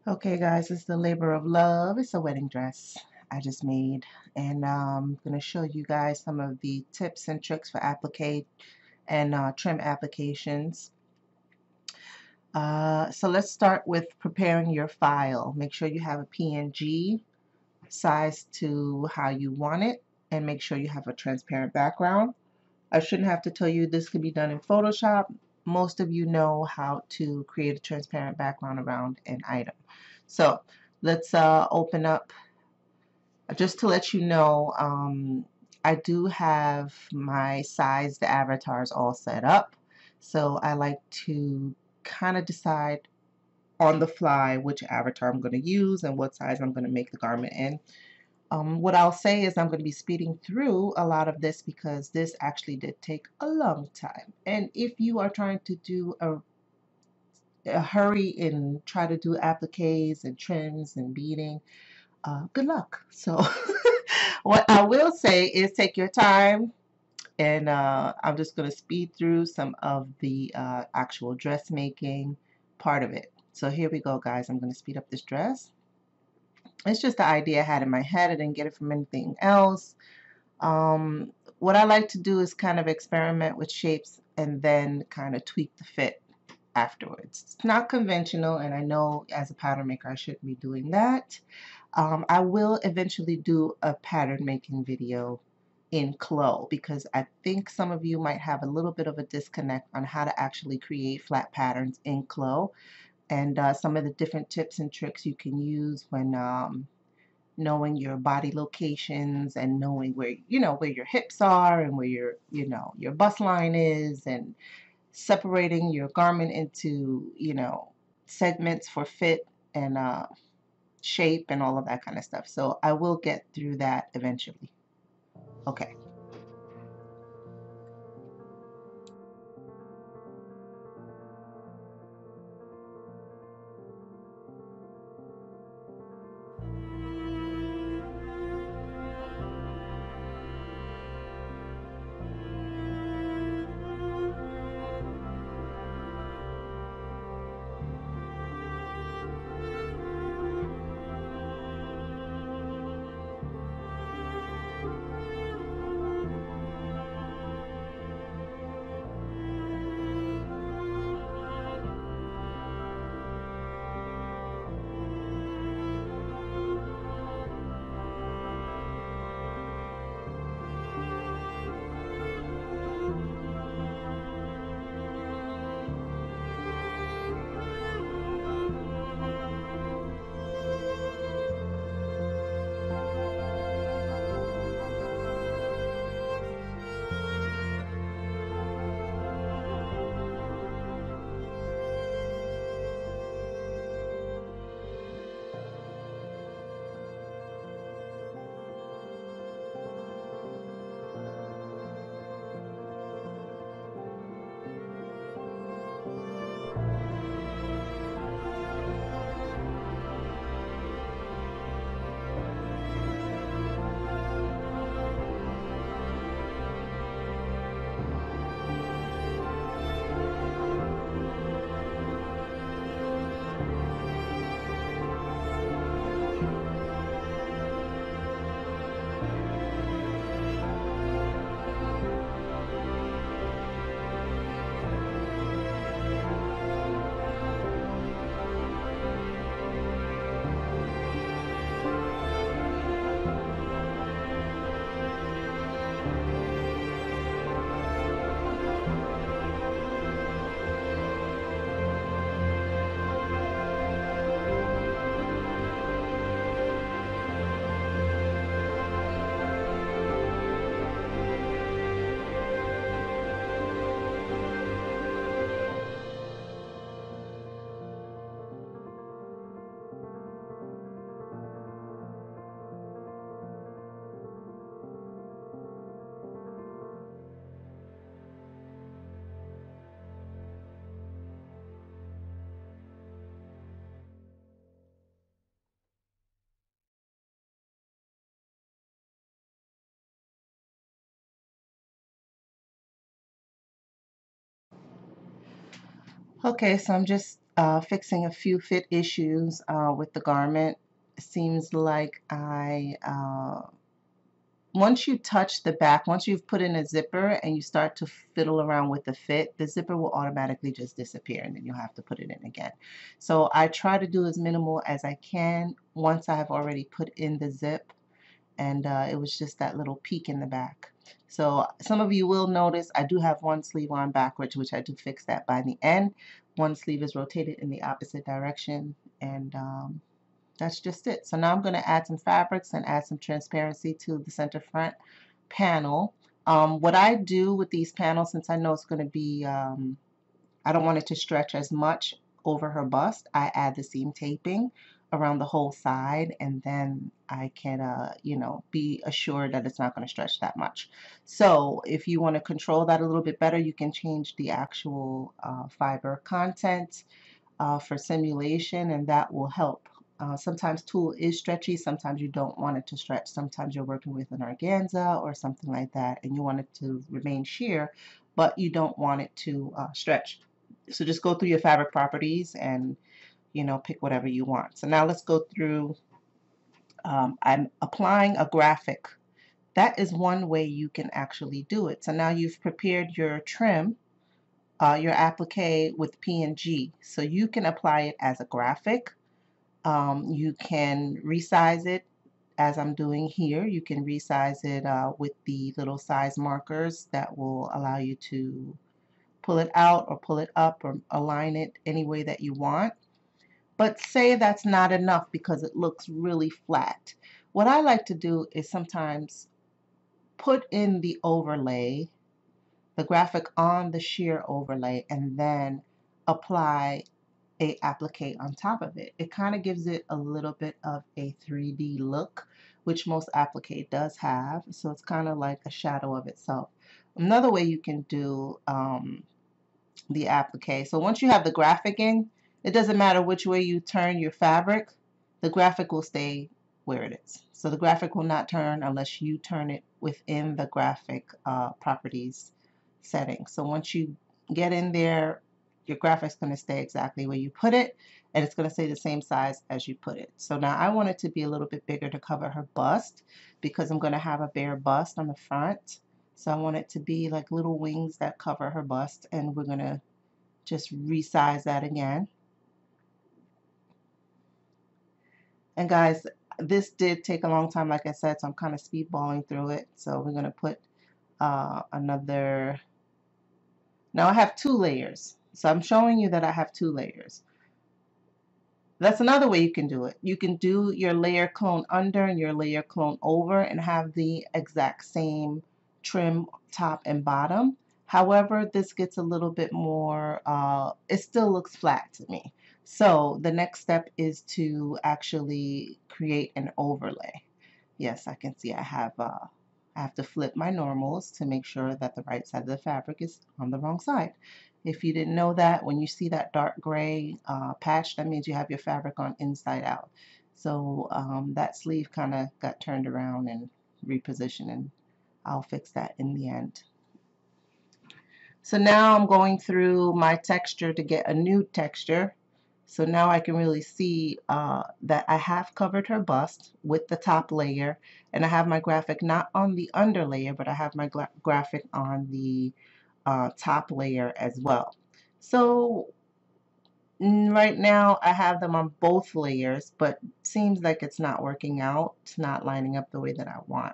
Okay, guys, it's the labor of love. It's a wedding dress I just made, and I'm going to show you guys some of the tips and tricks for applique and trim applications. So let's start with preparing your file. Make sure you have a PNG size to how you want it, and make sure you have a transparent background. I shouldn't have to tell you this can be done in Photoshop. Most of you know how to create a transparent background around an item. So let's open up. Just to let you know, I do have my sized avatars all set up. So I like to kind of decide on the fly which avatar I'm going to use and what size I'm going to make the garment in. What I'll say is I'm going to be speeding through a lot of this because this actually did take a long time. And if you are trying to do a hurry and try to do appliques and trims and beading, good luck. So what I will say is take your time, and I'm just going to speed through some of the actual dressmaking part of it. So here we go, guys. I'm going to speed up this dress. It's just the idea I had in my head. I didn't get it from anything else. What I like to do is kind of experiment with shapes and then kind of tweak the fit afterwards. It's not conventional, and I know as a pattern maker I shouldn't be doing that. I will eventually do a pattern making video in CLO because I think some of you might have a little bit of a disconnect on how to actually create flat patterns in CLO, and some of the different tips and tricks you can use when knowing your body locations and knowing where where your hips are and where your bust line is, and separating your garment into segments for fit and shape and all of that kind of stuff. So I will get through that eventually. Okay. Okay, so I'm just fixing a few fit issues with the garment. It seems like once you touch the back, once you've put in a zipper and you start to fiddle around with the fit, the zipper will automatically just disappear and then you'll have to put it in again. So I try to do as minimal as I can once I have already put in the zip, and it was just that little peak in the back. So some of you will notice I do have one sleeve on backwards, which I do fix that by the end. One sleeve is rotated in the opposite direction, and that's just it. So now I'm going to add some fabrics and add some transparency to the center front panel. What I do with these panels, since I know it's going to be, I don't want it to stretch as much over her bust, I add the seam taping around the whole side, and then I can, you know, be assured that it's not going to stretch that much. So if you want to control that a little bit better, you can change the actual fiber content for simulation, and that will help. Sometimes tulle is stretchy, sometimes you don't want it to stretch. Sometimes you're working with an organza or something like that and you want it to remain sheer, but you don't want it to stretch. So just go through your fabric properties and, you know, pick whatever you want. So now let's go through, I'm applying a graphic. That is one way you can actually do it. So now you've prepared your trim, your applique with PNG. So you can apply it as a graphic. You can resize it as I'm doing here. You can resize it with the little size markers that will allow you to pull it out or pull it up or align it any way that you want. But say that's not enough because it looks really flat. What I like to do is sometimes put in the overlay, the graphic on the sheer overlay, and then apply a applique on top of it. It kind of gives it a little bit of a 3D look, which most applique does have. So it's kind of like a shadow of itself. Another way you can do the applique. So once you have the graphic in, it doesn't matter which way you turn your fabric, the graphic will stay where it is. So the graphic will not turn unless you turn it within the graphic properties setting. So once you get in there, your graphic's going to stay exactly where you put it, and it's going to stay the same size as you put it. So now I want it to be a little bit bigger to cover her bust because I'm going to have a bare bust on the front. So I want it to be like little wings that cover her bust, and we're going to just resize that again. And guys, this did take a long time, like I said, so I'm kind of speedballing through it. So we're going to put another. Now I have 2 layers. So I'm showing you that I have 2 layers. That's another way you can do it. You can do your layer clone under and your layer clone over and have the exact same trim top and bottom. However, this gets a little bit more, it still looks flat to me. So the next step is to actually create an overlay. Yes, I can see I have to flip my normals to make sure that the right side of the fabric is on the wrong side. If you didn't know that, when you see that dark gray patch, that means you have your fabric on inside out. So that sleeve kind of got turned around and repositioned, and I'll fix that in the end. So now I'm going through my texture to get a new texture. So now I can really see that I have covered her bust with the top layer, and I have my graphic not on the under layer, but I have my graphic on the top layer as well. So right now I have them on both layers, but seems like it's not working out. It's not lining up the way that I want.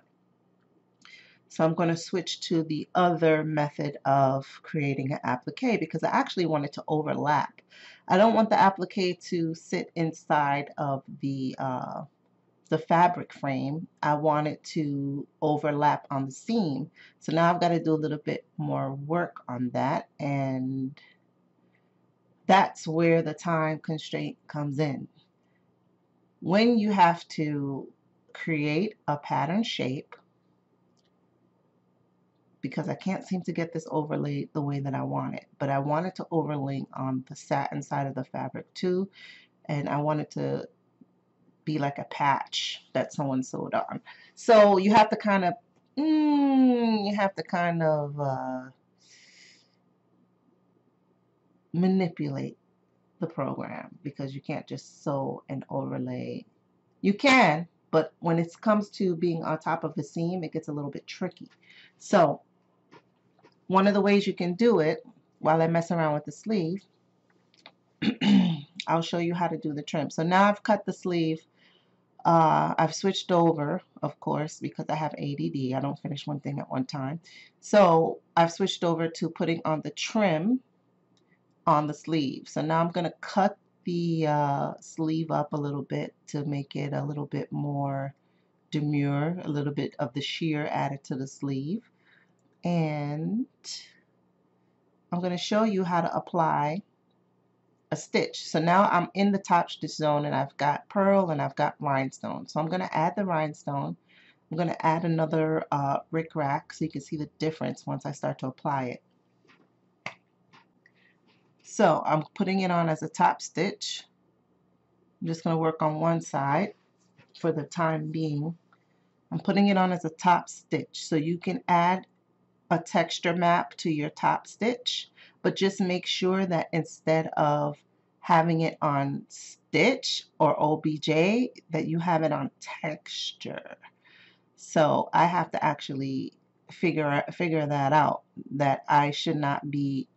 So I'm going to switch to the other method of creating an applique because I actually want it to overlap. I don't want the applique to sit inside of the fabric frame. I want it to overlap on the seam. So now I've got to do a little bit more work on that, and that's where the time constraint comes in. When you have to create a pattern shape, because I can't seem to get this overlaid the way that I want it, but I want it to overlay on the satin side of the fabric too, and I want it to be like a patch that someone sewed on. So you have to kind of manipulate the program because you can't just sew and overlay. You can, but when it comes to being on top of a seam, it gets a little bit tricky. So one of the ways you can do it while I mess around with the sleeve, I'll show you how to do the trim. So now I've cut the sleeve. I've switched over, of course, because I have ADD. I don't finish one thing at one time. So I've switched over to putting on the trim on the sleeve. So now I'm going to cut the sleeve up a little bit to make it a little bit more demure, a little bit of the sheer added to the sleeve. And I'm going to show you how to apply a stitch. So now I'm in the top stitch zone and I've got purl and I've got rhinestone. So I'm going to add the rhinestone. I'm going to add another rickrack so you can see the difference once I start to apply it. So I'm putting it on as a top stitch. I'm just going to work on one side for the time being. I'm putting it on as a top stitch, so you can add a texture map to your top stitch, but just make sure that instead of having it on stitch or OBJ, that you have it on texture. So I have to actually figure that out, that I should not be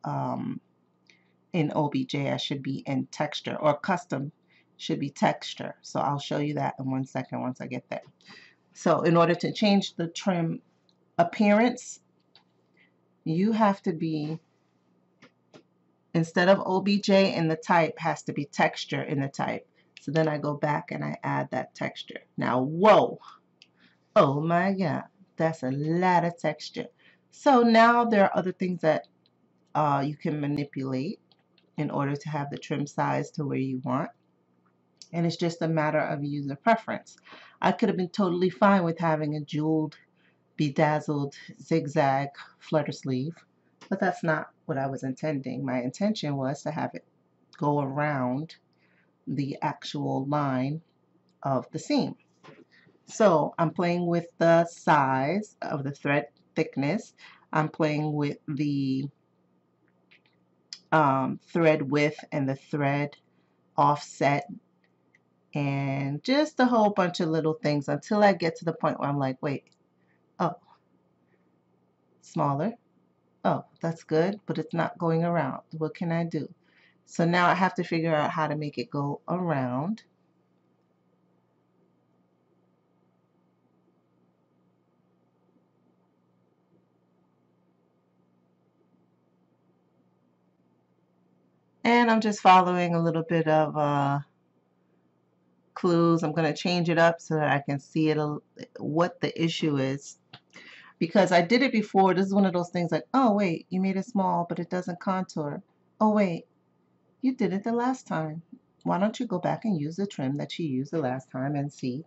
in OBJ, I should be in texture, or custom should be texture. So I'll show you that in 1 second once I get there. So in order to change the trim appearance, you have to be, instead of OBJ in the type, has to be texture in the type. So then I go back and I add that texture. Now, whoa, oh my God, that's a lot of texture. So now there are other things that you can manipulate in order to have the trim size to where you want. And it's just a matter of user preference. I could have been totally fine with having a jeweled, bedazzled, zigzag flutter sleeve, but that's not what I was intending. My intention was to have it go around the actual line of the seam. So I'm playing with the size of the thread thickness. I'm playing with the thread width and the thread offset, and just a whole bunch of little things until I get to the point where I'm like, wait, oh, smaller. Oh, that's good, but it's not going around. What can I do? So now I have to figure out how to make it go around. And I'm just following a little bit of clues. I'm going to change it up so that I can see it, what the issue is. Because I did it before. This is one of those things like, oh wait, you made it small, but it doesn't contour. Oh wait, you did it the last time. Why don't you go back and use the trim that you used the last time and see?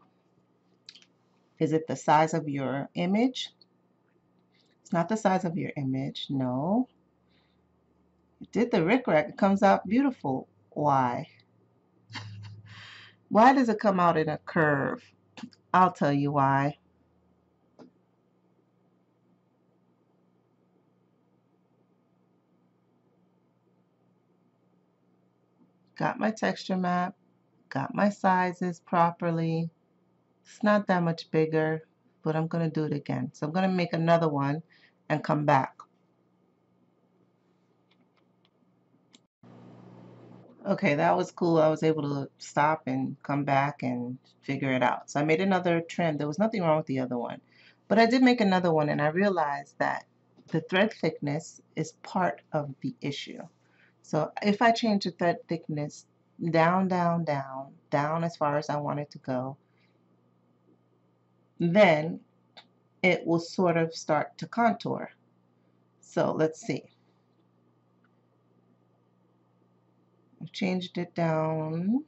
Is it the size of your image? It's not the size of your image. No. You did the rickrack. It comes out beautiful. Why? Why does it come out in a curve? I'll tell you why. Got my texture map. Got my sizes properly. It's not that much bigger, but I'm going to do it again. So I'm going to make another one and come back. Okay, that was cool. I was able to stop and come back and figure it out. So I made another trim. There was nothing wrong with the other one. But I did make another one, and I realized that the thread thickness is part of the issue. So if I change the thread thickness down, down, down, down as far as I want it to go, then it will sort of start to contour. So let's see. I've changed it down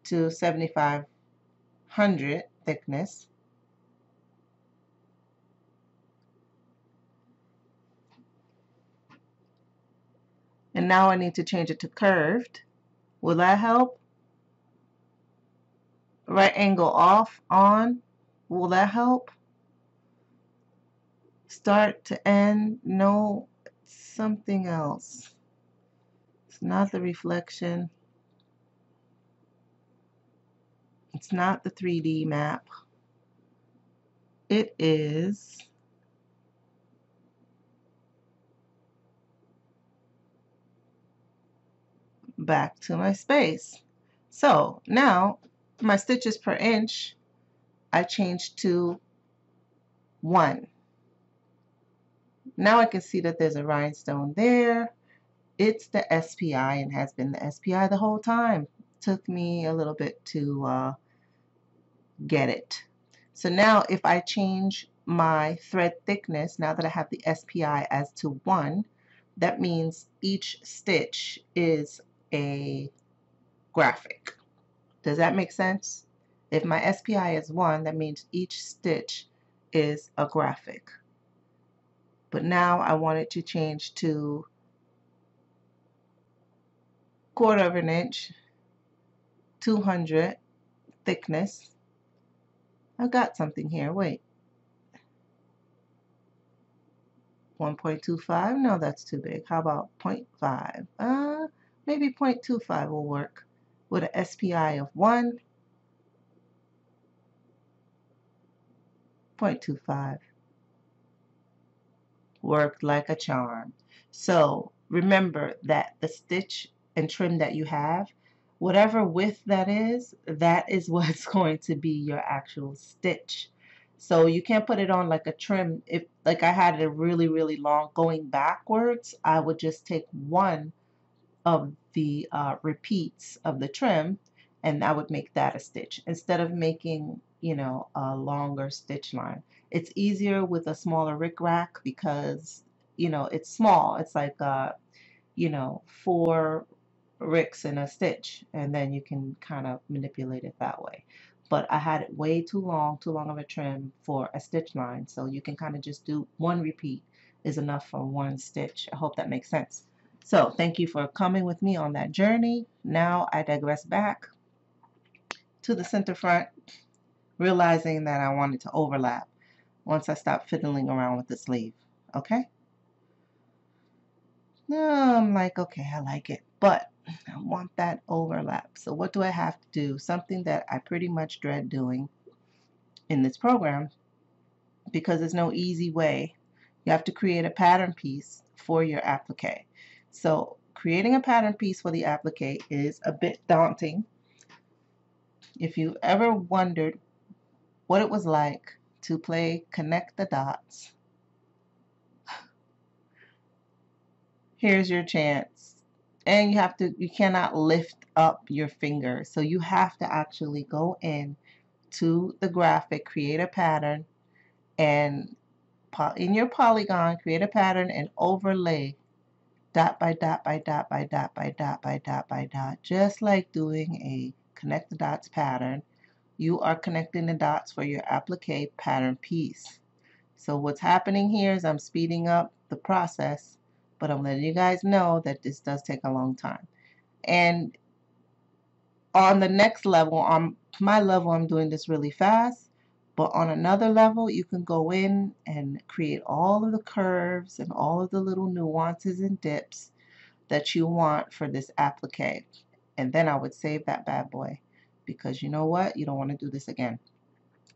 to 7500 thickness. And now I need to change it to curved. Will that help? Right angle off, on. Will that help? Start to end, no, something else. It's not the reflection. It's not the 3D map. It is back to my space. So now my stitches per inch, I changed to 1. Now I can see that there's a rhinestone there. It's the SPI and has been the SPI the whole time. Took me a little bit to get it. So now if I change my thread thickness, now that I have the SPI as to 1, that means each stitch is a graphic. Does that make sense? If my SPI is 1, that means each stitch is a graphic. But now I want it to change to 1/4 of an inch, 200 thickness. I've got something here. Wait. 1.25? No, that's too big. How about 0.5? Maybe 0.25 will work with an SPI of 1. 0.25. Worked like a charm. So remember that the stitch and trim that you have, whatever width that is what's going to be your actual stitch. So you can't put it on like a trim. If like I had it really, really long going backwards, I would just take one of the repeats of the trim and I would make that a stitch instead of making, you know, a longer stitch line. It's easier with a smaller rickrack because, you know, it's small. It's like, you know, 4 ricks in a stitch, and then you can kind of manipulate it that way. But I had it way too long of a trim for a stitch line, so you can kind of just do one repeat is enough for one stitch. I hope that makes sense. So thank you for coming with me on that journey. Now I digress back to the center front, realizing that I wanted to overlap once I stopped fiddling around with the sleeve. Okay? Now I'm like, okay, I like it, but I want that overlap. So what do I have to do? Something that I pretty much dread doing in this program, because there's no easy way. You have to create a pattern piece for your applique. So creating a pattern piece for the applique is a bit daunting. If you ever wondered what it was like to play connect the dots, here's your chance. And you cannot lift up your finger. So you have to actually go in to the graphic, create a pattern, and in your polygon, create a pattern and overlay dot by dot by dot by dot by dot by dot by dot, just like doing a connect the dots pattern. You are connecting the dots for your applique pattern piece. So what's happening here is I'm speeding up the process, but I'm letting you guys know that this does take a long time. And on the next level, on my level, I'm doing this really fast, but on another level, you can go in and create all of the curves and all of the little nuances and dips that you want for this applique. And then I would save that bad boy, because you know what? You don't want to do this again.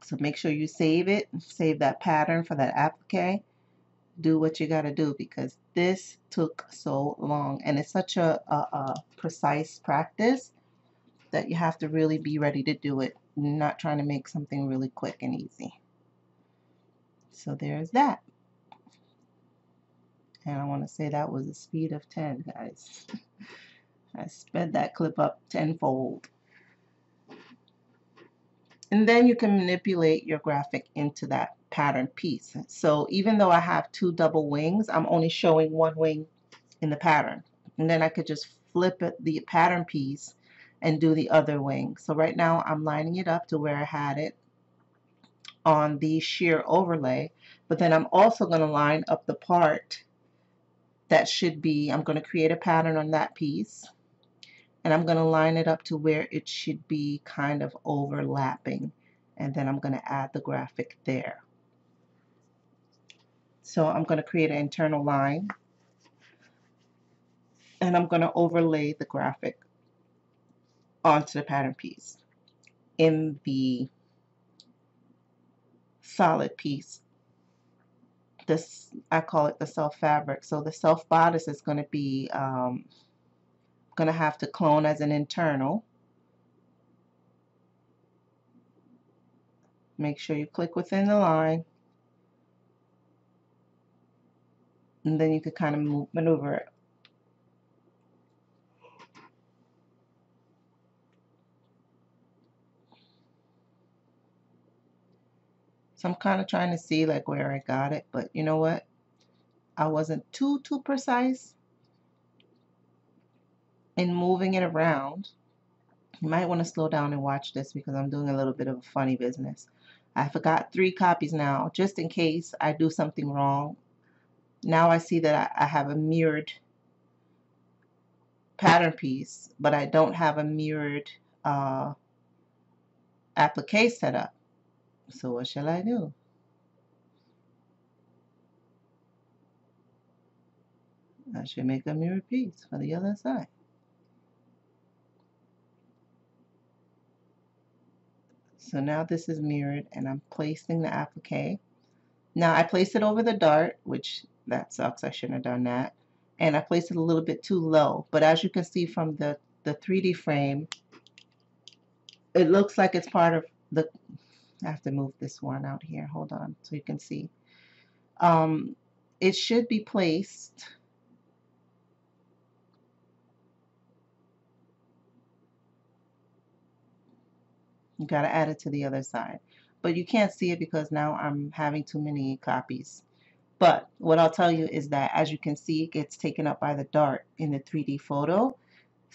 So make sure you save it, save that pattern for that applique. Do what you got to do, because this took so long, and it's such a precise practice that you have to really be ready to do it, not trying to make something really quick and easy. So there's that. And I want to say that was a speed of 10, guys. I sped that clip up tenfold. And then you can manipulate your graphic into that pattern piece. So even though I have 2 double wings, I'm only showing 1 wing in the pattern. And then I could just flip it, the pattern piece, and do the other wing. So right now I'm lining it up to where I had it on the sheer overlay, but then I'm also going to line up the part that should be, I'm going to create a pattern on that piece, and I'm going to line it up to where it should be kind of overlapping, and then I'm going to add the graphic there. So I'm going to create an internal line and I'm going to overlay the graphic onto the pattern piece in the solid piece. This, I call it the self fabric. So the self bodice is going to be going to have to clone as an internal. Make sure you click within the line, and then you can kind of maneuver it. So I'm kind of trying to see like where I got it, but you know what? I wasn't too precise in moving it around. You might want to slow down and watch this because I'm doing a little bit of a funny business. I forgot 3 copies now, just in case I do something wrong. Now I see that I have a mirrored pattern piece, but I don't have a mirrored applique set up. So what shall I do? I should make a mirrored piece for the other side. So now this is mirrored and I'm placing the applique. Now I placed it over the dart, which that sucks, I shouldn't have done that. And I placed it a little bit too low, but as you can see from the 3D frame, it looks like it's part of the, I have to move this one out here, hold on, so you can see. It should be placed you got to add it to the other side, but you can't see it because now I'm having too many copies. But what I'll tell you is that as you can see, it gets taken up by the dart in the 3D photo.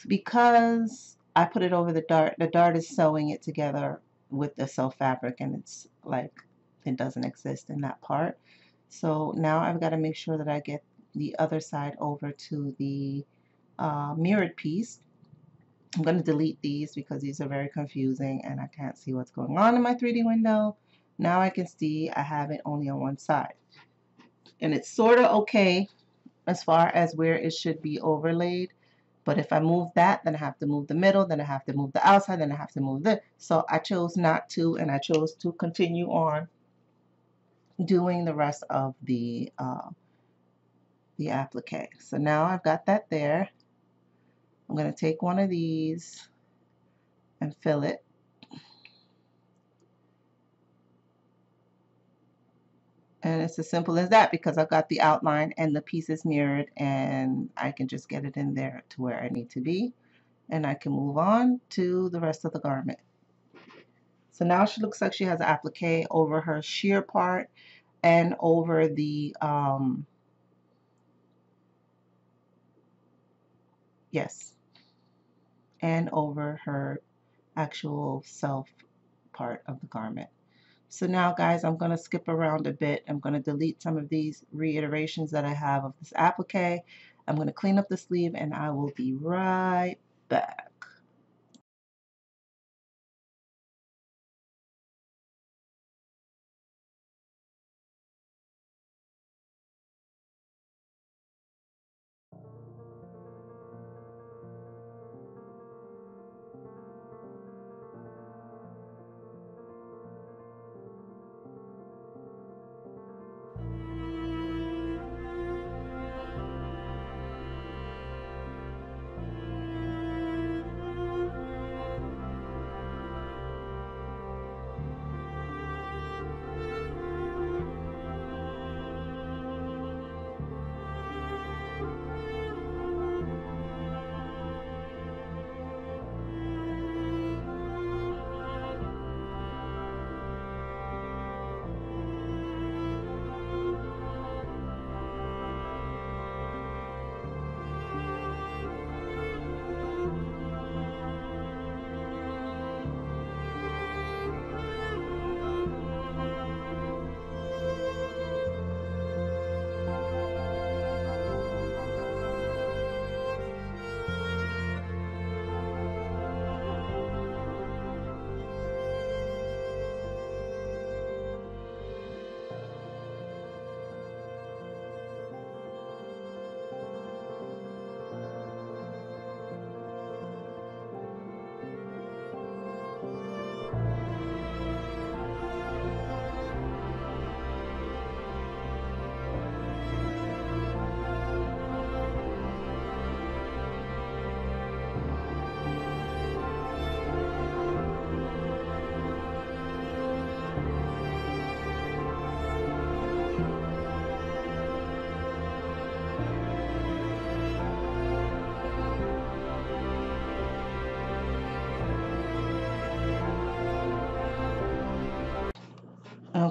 Because I put it over the dart is sewing it together with the self fabric, and it's like it doesn't exist in that part. So now I've got to make sure that I get the other side over to the mirrored piece. I'm going to delete these because these are very confusing and I can't see what's going on in my 3D window. Now I can see I have it only on one side. And it's sort of okay as far as where it should be overlaid. But if I move that, then I have to move the middle, then I have to move the outside, then I have to move this. So I chose not to, and I chose to continue on doing the rest of the applique. So now I've got that there. I'm going to take one of these and fill it. And it's as simple as that because I've got the outline and the pieces mirrored, and I can just get it in there to where I need to be. And I can move on to the rest of the garment. So now she looks like she has an applique over her sheer part and over the yes, and over her actual self part of the garment. So now guys, I'm going to skip around a bit. I'm going to delete some of these reiterations that I have of this applique. I'm going to clean up the sleeve and I will be right back.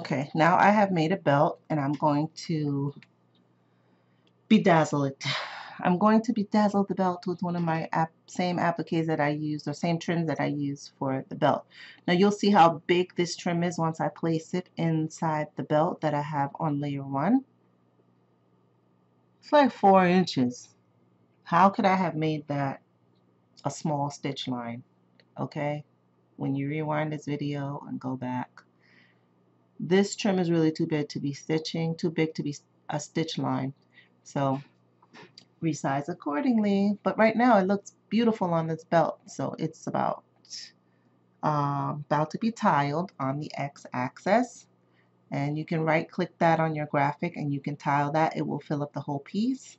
Okay, now I have made a belt and I'm going to bedazzle it. I'm going to bedazzle the belt with one of my same appliques that I used, or same trims that I used for the belt. Now you'll see how big this trim is once I place it inside the belt that I have on layer 1. It's like 4 inches. How could I have made that a small stitch line? Okay, when you rewind this video and go back, this trim is really too big to be stitching, too big to be a stitch line. So resize accordingly. But right now it looks beautiful on this belt. So it's about to be tiled on the x-axis. And you can right click that on your graphic and you can tile that. It will fill up the whole piece.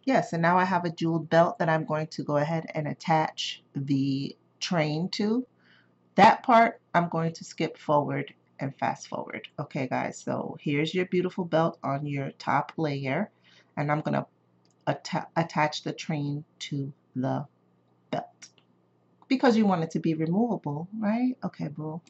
Yes, and now I have a jeweled belt that I'm going to go ahead and attach the train to. That part I'm going to skip forward and fast forward. Okay guys, so here's your beautiful belt on your top layer, and I'm going to attach the train to the belt because you want it to be removable, right? Okay, boo.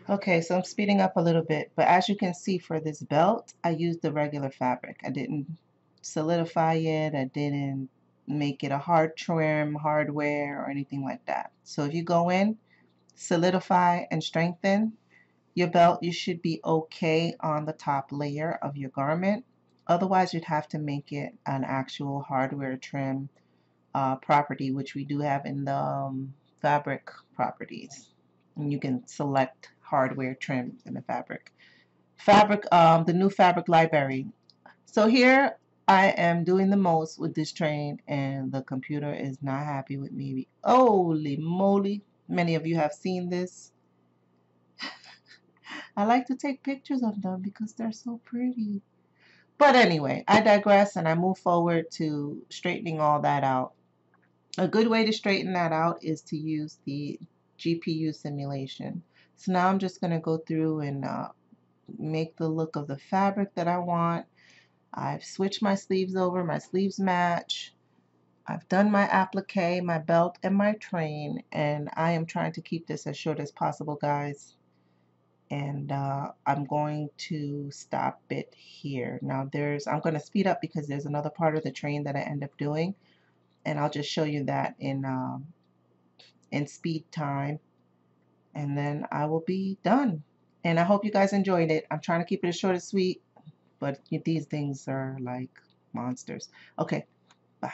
Okay, so I'm speeding up a little bit, but as you can see for this belt, I used the regular fabric. I didn't solidify it, I didn't make it a hard trim, hardware, or anything like that. So if you go in, solidify and strengthen your belt, you should be okay on the top layer of your garment. Otherwise, you'd have to make it an actual hardware trim property, which we do have in the fabric properties. And you can select hardware trim in the fabric. The new fabric library. So here I am doing the most with this train, and the computer is not happy with me. Holy moly. Many of you have seen this. I like to take pictures of them because they're so pretty. But anyway, I digress and I move forward to straightening all that out. A good way to straighten that out is to use the GPU simulation. So now I'm just going to go through and make the look of the fabric that I want. I've switched my sleeves over, my sleeves match. I've done my applique, my belt, and my train, and I am trying to keep this as short as possible, guys. And I'm going to stop it here. Now I'm going to speed up because there's another part of the train that I end up doing, and I'll just show you that in speed time, and then I will be done. And I hope you guys enjoyed it. I'm trying to keep it as short and sweet, but these things are like monsters. Okay, bye.